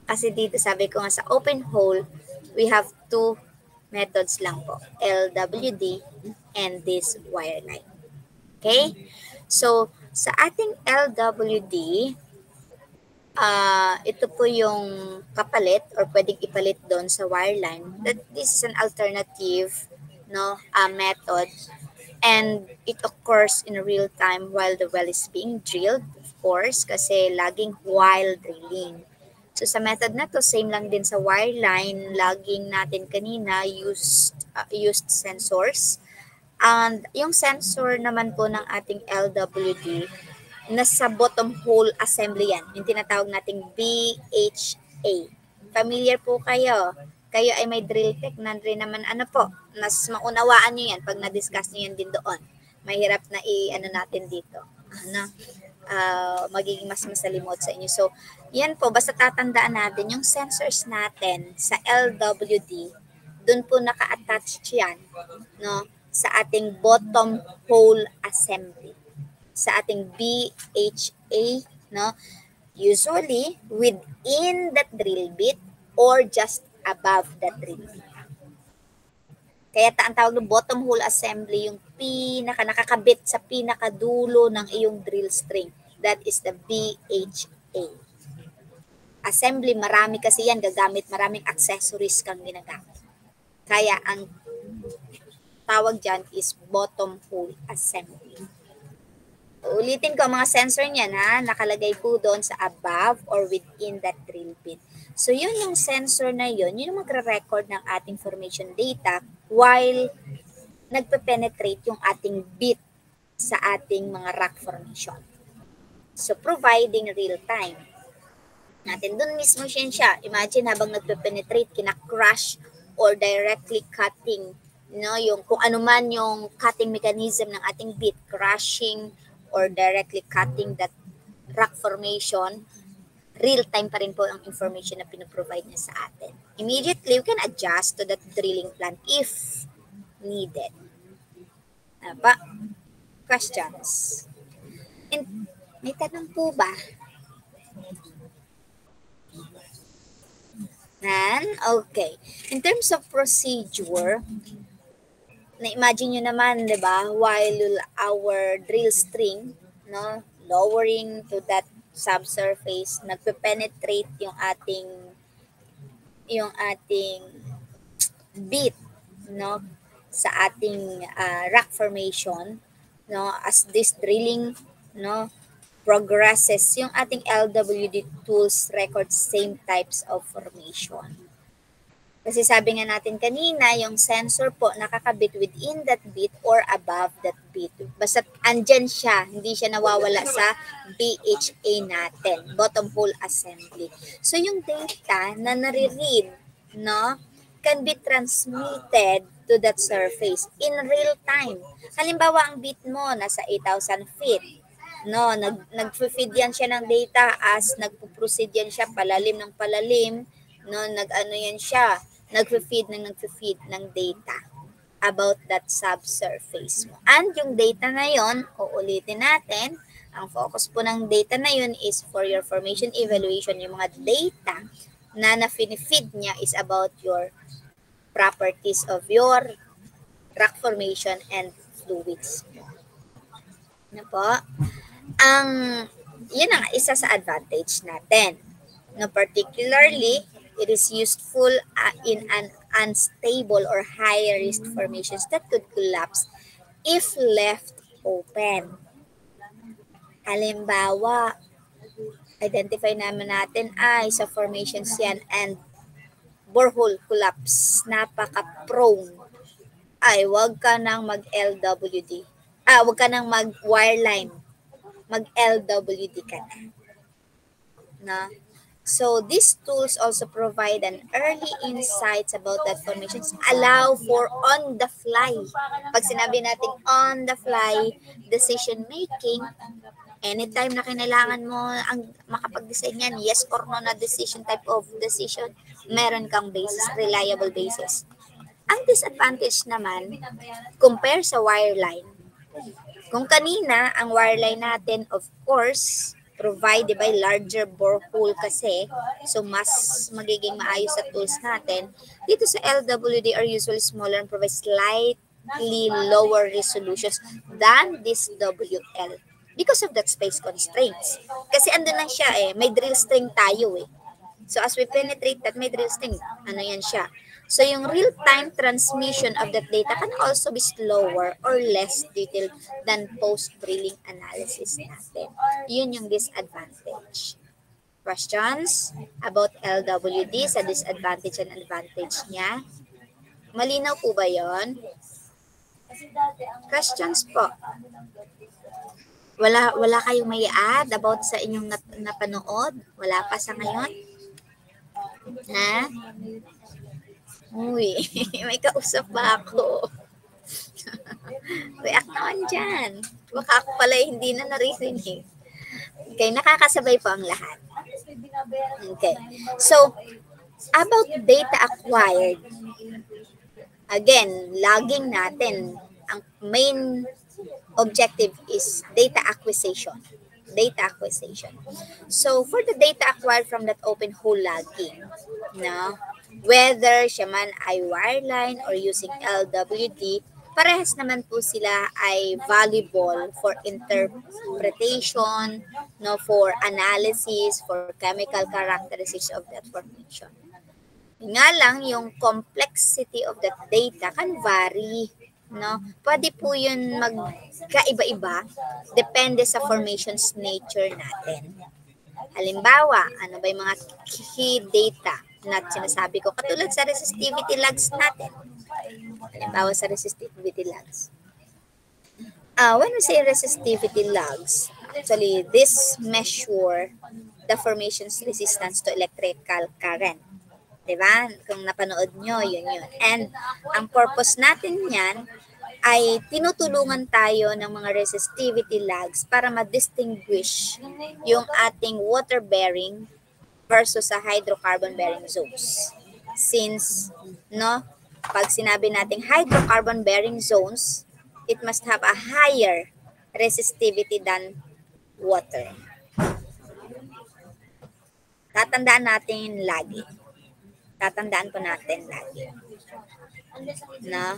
Kasi dito sabi ko nga sa open hole, we have two methods lang po, LWD and this wire line. Okay? So, sa ating LWD, ito po yung kapalit or pwedeng ipalit doon sa wireline. That this is an alternative method, and it occurs in real time while the well is being drilled, of course, kasi laging while drilling. So sa method na to, same lang din sa wireline, laging natin kanina used sensors. And yung sensor naman po ng ating LWD, nasa bottom hole assembly yan, yung tinatawag nating BHA. Familiar po kayo? Kayo ay may drill tech, rin naman po, mas maunawaan nyo yan pag na-discuss nyo yan din doon. Mahirap na natin dito. Magiging mas masalimot sa inyo. So, yan po, basta tatandaan natin, yung sensors natin sa LWD, doon po naka-attach yan, no, sa ating bottom hole assembly, sa ating BHA, no, usually within that drill bit or just above that drill bit. Kaya ang tawag ng bottom hole assembly, yung nakakabit sa pinakadulo ng iyong drill string. That is the BHA. Assembly, marami kasi yan, gagamit, maraming accessories kang ginagamit. Kaya ang tawag dyan is bottom hole assembly. Ulitin ko, mga sensor niyan nakalagay po doon sa above or within that drill bit. So yun yung sensor na yun yung magre-record ng ating formation data while nagpe-penetrate yung ating bit sa ating mga rock formation. So providing real time natin, doon mismo siya. Imagine habang nagpe-penetrate, kina-crush or directly cutting, yung kung ano man yung cutting mechanism ng ating bit, crushing or directly cutting that rock formation, real time pa rin po ang information na pinoprovide niya sa atin. Immediately, we can adjust to that drilling plan if needed. Questions? And may tanong po ba? Okay. In terms of procedure, na-imagine nyo naman, di ba, while our drill string, lowering to that subsurface, nagpe-penetrate yung ating bit, sa ating rock formation, as this drilling, progresses, yung ating LWD tools record same types of formation. Kasi sabi nga natin kanina, yung sensor po nakakabit within that bit or above that bit. Basta andyan siya, hindi siya nawawala sa BHA natin, bottom hole assembly. So yung data na nare-read, can be transmitted to that surface in real time. Halimbawa, ang bit mo nasa 8,000 feet. Nag-feed yan siya ng data as nagpo-proceed yan siya palalim ng palalim, yan siya, nag-feed ng data about that subsurface mo. And yung data na yon, uulitin natin, ang focus po ng data na yun is for your formation evaluation. Yung mga data na na-feed niya is about your properties of your rock formation and fluids. Po? Yun ang isa sa advantage natin. Particularly, it is useful in an unstable or high-risk formations that could collapse if left open. Halimbawa, identify naman natin sa formations yan and borehole collapse, napaka-prone. Wag ka nang mag-LWD. Wag ka nang mag-wireline. Mag-LWD ka na. So these tools also provide an early insights about that formations, allow for on the fly. Pag sinabi natin on the fly decision making, anytime na kinailangan mo ang makapag-design yan, yes or no na decision, type of decision, meron kang basis, reliable basis. Ang disadvantage naman, compare sa wireline. Kung kanina, ang wireline natin, of course, provide, di ba, larger borehole kasi, so mas magiging maayos sa tools natin. Dito sa LW, they are usually smaller and provide slightly lower resolutions than this WL because of that space constraints. Kasi andun lang siya may drill string tayo eh. So as we penetrate that, may drill string, ano yan siya. So yung real-time transmission of that data can also be slower or less detailed than post-drilling analysis natin. Yun yung disadvantage. Questions about LWD sa disadvantage and advantage niya? Malinaw po ba yon? Questions po? Wala kayong may add about sa inyong napanood? Wala pa sa ngayon? Ha? Uy, may kausap ba ako? React naman dyan. Baka ako pala hindi na naririnig. Okay, nakakasabay po ang lahat. Okay. So, about data acquired, again, logging natin, ang main objective is data acquisition. Data acquisition. So, for the data acquired from that open hole logging, no, whether siya man ay wireline or using LWD, parehas naman po sila ay valuable for interpretation, no, for analysis, for chemical characteristics of that formation. Nga lang, yung complexity of that data can vary. No? Pwede po yun magkaiba-iba depende sa formation's nature natin. Halimbawa, ano ba yung mga key data na sinasabi ko? Katulad sa resistivity logs natin. Halimbawa sa resistivity logs. When we say resistivity logs, actually, this measure the formation's resistance to electrical current. Diba? Kung napanood nyo, yun. And ang purpose natin yan ay tinutulungan tayo ng mga resistivity logs para ma-distinguish yung ating water-bearing versus sa hydrocarbon-bearing zones. Since, no, pag sinabi nating hydrocarbon-bearing zones, it must have a higher resistivity than water. Tatandaan natin lagi. Tatandaan po natin lagi. No?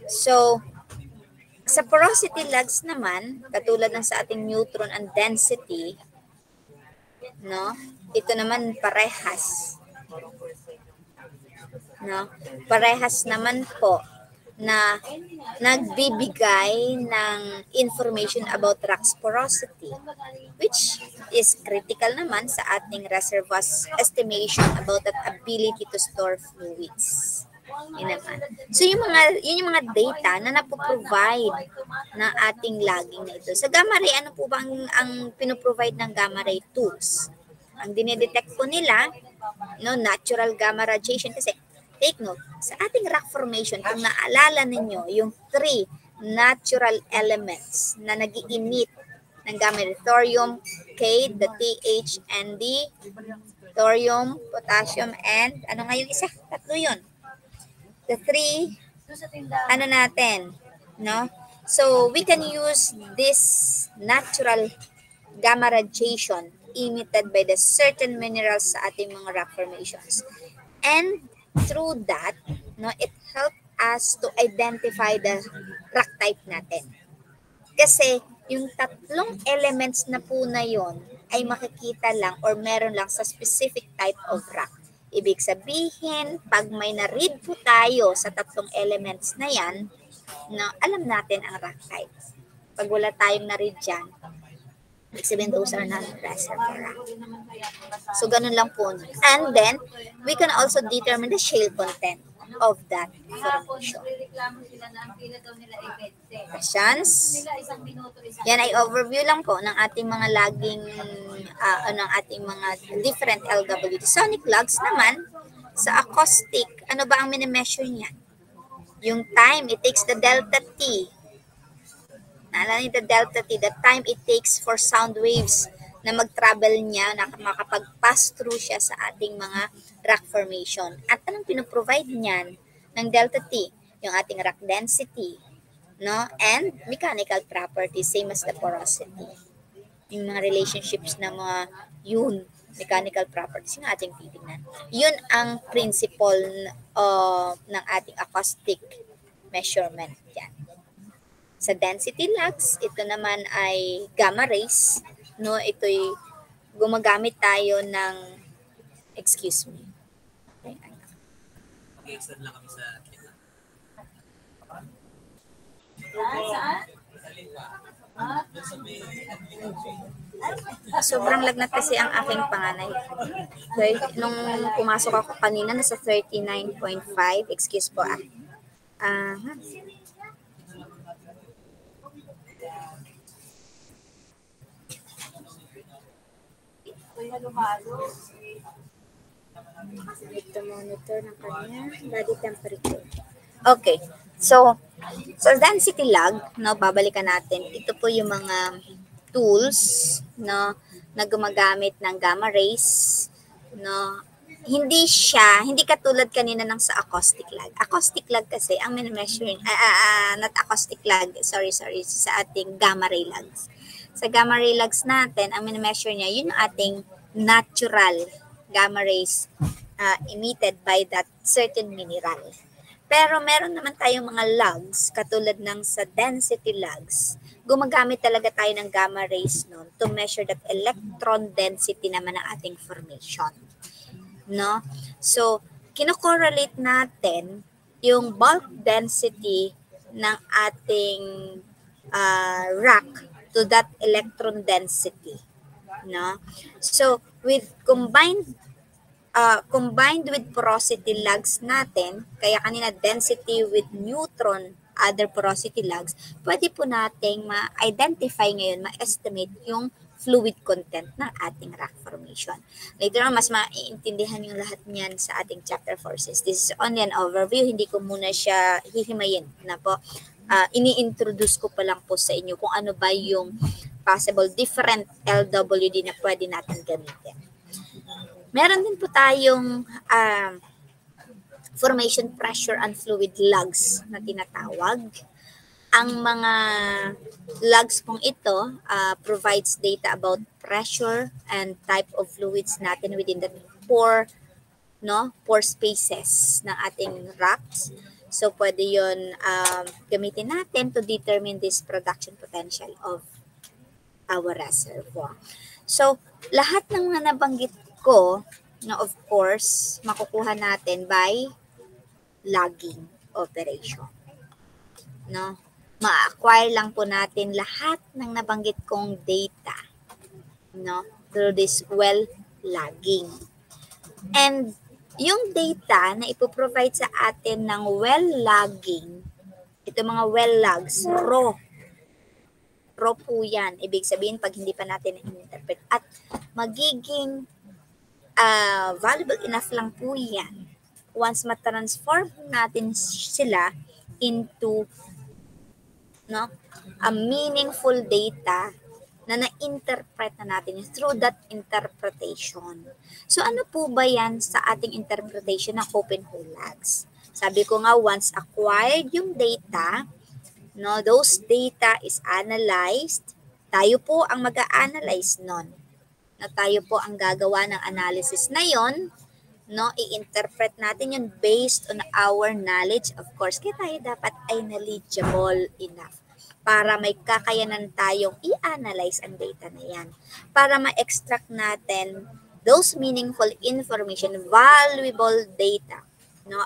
So, sa porosity logs naman, katulad ng sa ating neutron and density, no? Ito naman parehas. No? Parehas naman po na nagbibigay ng information about rock's porosity, which is critical naman sa ating reservoirs estimation about that ability to store fluids. Yun naman. So yun yung mga data na napoprovide ng ating logging na ito. Sa gamma ray, ano po ba ang pinoprovide ng gamma ray tools? Ang dinedetect po nila, no, natural gamma radiation kasi take note, sa ating rock formation, kung naalala ninyo, yung 3 natural elements na nag-i-emit ng gamma ray, thorium, K, the TH, and the thorium, potassium, and ano nga yung isa? Tatlo yun. The 3, ano natin, no? So, we can use this natural gamma radiation emitted by the certain minerals sa ating mga rock formations. And through that, no, it helped us to identify the rock type natin. Kasi yung tatlong elements na po na yon ay makikita lang or meron lang sa specific type of rock. Ibig sabihin, pag may na-read po tayo sa tatlong elements na yan, na alam natin ang rock type. Pag wala tayong na-read dyan, ibig sabihin those are not reservoir rock. So, ganun lang po. And then, we can also determine the shale content of that formation. Questions? Yan ay overview lang po ng ating mga laging ng ating mga different LWT. Sonic logs naman, sa acoustic, ano ba ang minimeasure niyan? Yung time, it takes the delta T. Naalala niyo the delta T, the time it takes for sound waves na mag-travel niya, na makapag-pass through siya sa ating mga rock formation. At anong pinoprovide niyan ng delta T? Yung ating rock density, no? And mechanical properties, same as the porosity. Yung mga relationships ng mga yun, mechanical properties, yung ating titingnan. Yun ang principle ng ating acoustic measurement. Yan. Sa density logs, ito naman ay gamma rays. No, ito'y gumagamit tayo ng, excuse me. Mag-extend lang kami sa Sobrang lagnat kasi ang aking panganay. Okay, nung pumasok ako kanina, nasa 39.5. Excuse po ah. Ito monitor ng kanya body temperature. Okay. So density log, no, babalikan natin. Ito po yung mga tools, no, na gumagamit ng gamma rays, no. Hindi katulad kanina ng sa acoustic log. Acoustic log kasi ang measure, not acoustic log, sorry, sa ating gamma ray logs. Sa gamma ray logs natin, ang measure niya, yun yung ating natural gamma rays emitted by that certain mineral. Pero meron naman tayong mga logs, katulad ng sa density logs, gumagamit talaga tayo ng gamma rays noon to measure that electron density naman ng ating formation. No? So, kinokorrelate natin yung bulk density ng ating rock to that electron density. No? So, with combined with porosity logs natin, kaya kanina density with neutron, other porosity logs, pwede po nating ma-identify ngayon, ma-estimate yung fluid content ng ating rock formation. Later on, mas maiintindihan yung lahat niyan sa ating chapter 4. This is only an overview, hindi ko muna siya hihimayin na po. Ini-introduce ko pa lang po sa inyo kung ano ba yung possible different LWD na pwede natin gamitin. Meron din po tayong formation pressure and fluid logs na tinatawag. Ang mga logs pong ito provides data about pressure and type of fluids natin within the pore spaces ng ating rocks. So, pwede yun gamitin natin to determine this production potential of our reservoir. So, lahat ng mga nabanggit ko, of course, makukuha natin by logging operation. No? Ma-acquire lang po natin lahat ng nabanggit kong data, no, through this well logging. And yung data na ipoprovide sa atin ng well logging, ito mga well logs, raw po yan. Ibig sabihin, pag hindi pa natin in-interpret at magiging valuable enough lang po yan once ma-transform natin sila into a meaningful data na na-interpret na natin through that interpretation. So, ano po ba yan sa ating interpretation ng open hole logs? Sabi ko nga, once acquired yung data, those data is analyzed, tayo po ang mag-a-analyze nun. Tayo po ang gagawa ng analysis na yon, i-interpret natin yun based on our knowledge, of course, kaya tayo dapat ay knowledgeable enough para may kakayanan tayong i-analyze ang data na yan, para ma-extract natin those meaningful information, valuable data,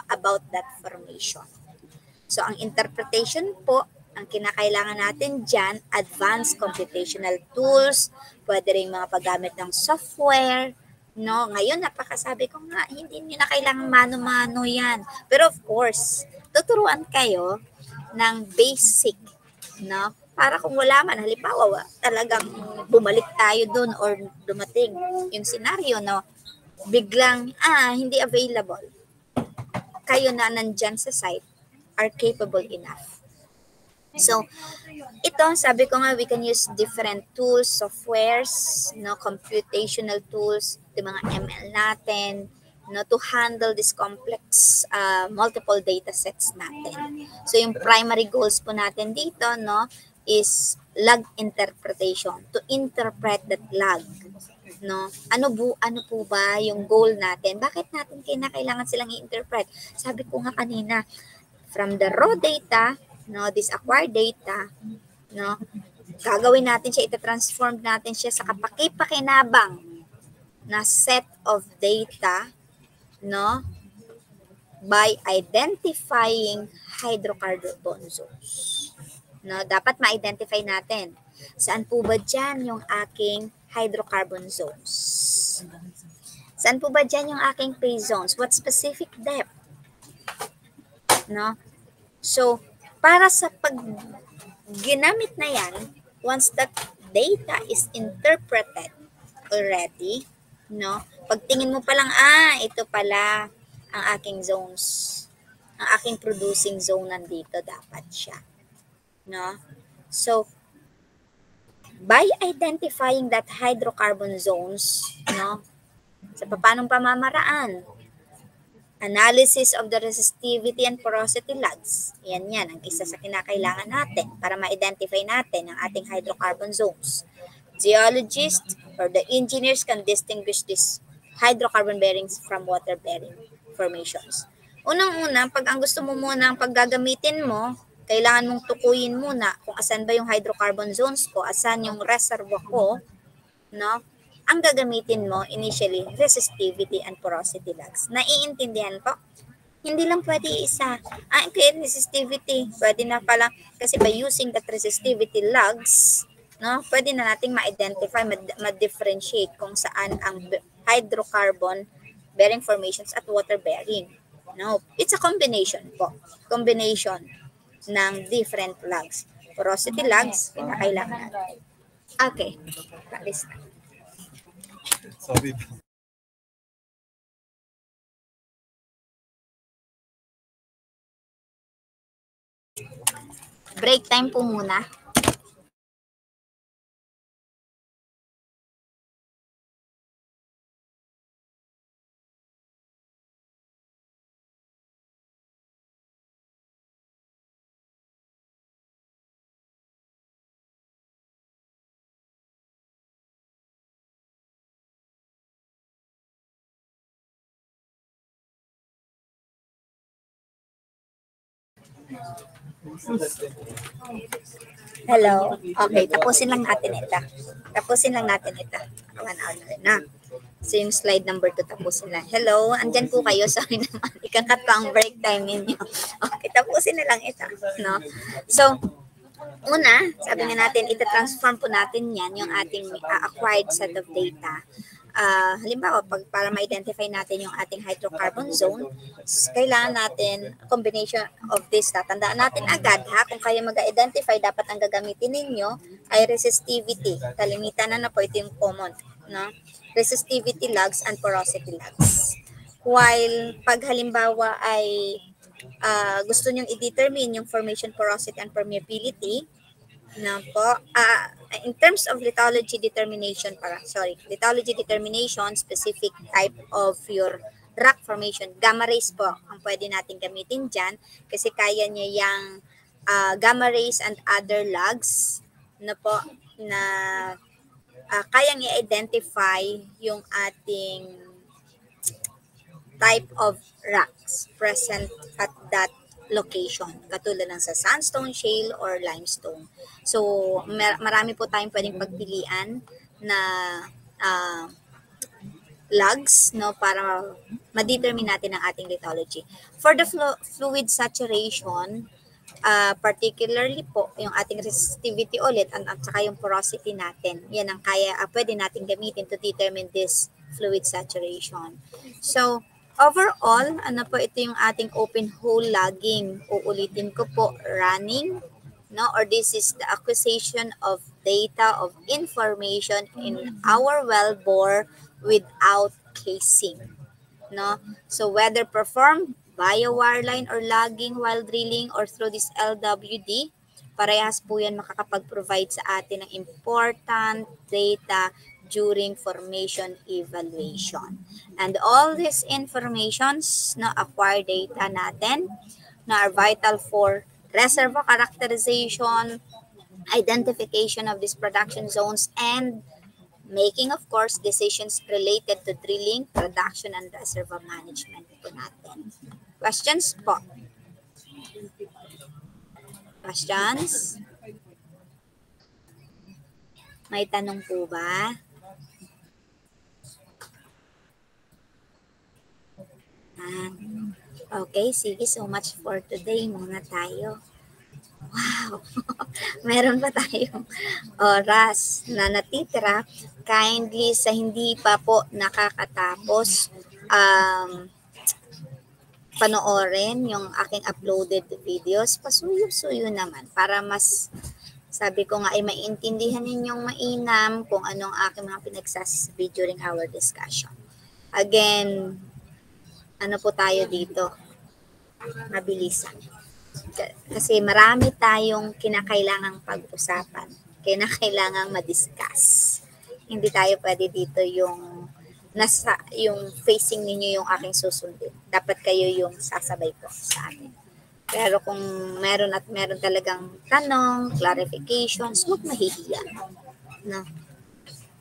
about that formation. So, ang interpretation po, ang kinakailangan natin dyan, advanced computational tools, pwede rin mga paggamit ng software, Ngayon, napakasabi ko nga, hindi nyo na kailangan mano-mano yan. Pero of course, tuturuan kayo ng basic, Para kung wala man, halimbawa, talagang bumalik tayo dun or dumating yung senaryo na biglang, hindi available. Kayo na nandyan sa site are capable enough. So, ito, sabi ko nga, we can use different tools, softwares, computational tools, yung mga ML natin, to handle this complex multiple data sets natin. So, yung primary goals po natin dito, is log interpretation, to interpret that log. Ano po ba yung goal natin? Bakit natin kailangan silang i-interpret? Sabi ko nga kanina, from the raw data, this acquired data, gagawin natin siya, ita-transform natin siya sa kapaki-pakinabang na set of data, by identifying hydrocarbon zones. Dapat ma-identify natin. Saan po ba dyan yung aking hydrocarbon zones? Saan po ba dyan yung aking phase zones? What specific depth? So, para sa pag ginamit na yan, once that data is interpreted already, pagtingin mo pa lang, ito pala ang aking zones. Ang aking producing zone nandito dapat siya. So, by identifying that hydrocarbon zones, sa paanong pamamaraan, analysis of the resistivity and porosity logs. Yan ang isa sa kinakailangan natin para ma-identify natin ang ating hydrocarbon zones. Geologists or the engineers can distinguish these hydrocarbon bearings from water-bearing formations. Unang-una, pag ang gusto mo muna ang paggagamitin mo, kailangan mong tukuyin muna kung asan ba yung hydrocarbon zones ko, asan yung reservoir ko, ang gagamitin mo initially, resistivity and porosity logs. Naiintindihan po? Hindi lang pwede isa. Okay, resistivity. Pwede na pala, kasi by using that resistivity logs, pwede na nating ma-identify, ma-differentiate kung saan ang hydrocarbon bearing formations at water bearing. It's a combination po. Combination ng different logs. Porosity logs, kinakailangan natin. Okay. Paris na. Sorry. Break time po muna. Hello. Okay, tapusin lang natin ito. 1 hour na. So, yung slide number 2, tapusin lang. Hello, andyan po kayo. Sorry naman, ikakat pa ang break time ninyo. Okay, tapusin na lang ito. So, una, sabi nga natin, ita-transform po natin yan, yung ating acquired set of data. Halimbawa, para ma-identify natin yung ating hydrocarbon zone, kailangan natin combination of this. Tatandaan natin agad kung kayo mag-identify, dapat ang gagamitin ninyo ay resistivity. Kalimitan na po, ito yung common. Resistivity logs and porosity logs. While pag halimbawa ay gusto nyong i-determine yung formation, porosity, and permeability, in terms of lithology determination, specific type of your rock formation, gamma rays po ang pwede natin gamitin dyan kasi kaya niya yung gamma rays and other logs na kayang i-identify yung ating type of rocks present at that location, katulad ng sa sandstone, shale, or limestone. So, marami po tayong pwedeng pagpilian na logs para ma-determine natin ang ating lithology. For the fluid saturation, particularly po yung ating resistivity ulit at saka yung porosity natin. Yan ang pwede natin gamitin to determine this fluid saturation. So, overall, ito yung ating open hole logging. Uulitin ko po, running no? Or this is the acquisition of data, of information in our wellbore without casing, no? So whether performed via wireline or logging while drilling or through this LWD, parehas po yan makakapag-provide sa atin ng important data during formation evaluation. And all these informations na acquired data natin na are vital for reservoir characterization, identification of these production zones, and making, of course, decisions related to drilling, production, and reservoir management po natin. Questions po? Questions? May tanong po ba? Okay, sige, so much for today muna tayo. Wow! Meron pa tayong oras na natitira. Kindly sa hindi pa po nakakatapos, panoorin yung aking uploaded videos. Pasuyo-suyo naman para mas, sabi ko nga, ay maintindihan ninyong mainam kung anong aking mga pinagsasabi during our discussion. Again, ano po tayo dito? Mabilisan. Kasi marami tayong kinakailangang pag-usapan, kinakailangang ma-discuss. Hindi tayo pwede dito yung facing ninyo yung aking susundin. Dapat kayo yung sasabay ko sa akin. Pero kung meron talagang tanong, clarifications, huwag mahihiya. No?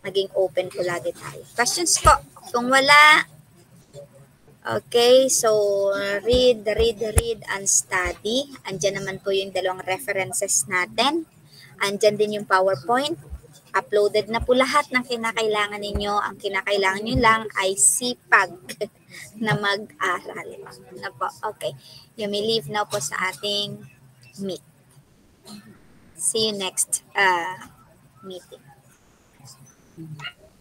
Maging open po lagi tayo. Questions po? Kung wala, okay, so read and study. Andyan naman po yung dalawang references natin. Andyan din yung PowerPoint. Uploaded na po lahat ng kinakailangan ninyo. Ang kinakailangan nyo lang ay sipag na mag-aral. Na po. Okay. You may leave now po sa ating meet. See you next meeting.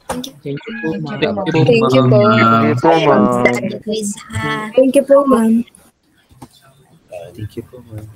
Thank you. Thank you po, ma'am. Thank you po. Thank you po, ma'am. Thank you po, ma'am. Thank you po, ma'am.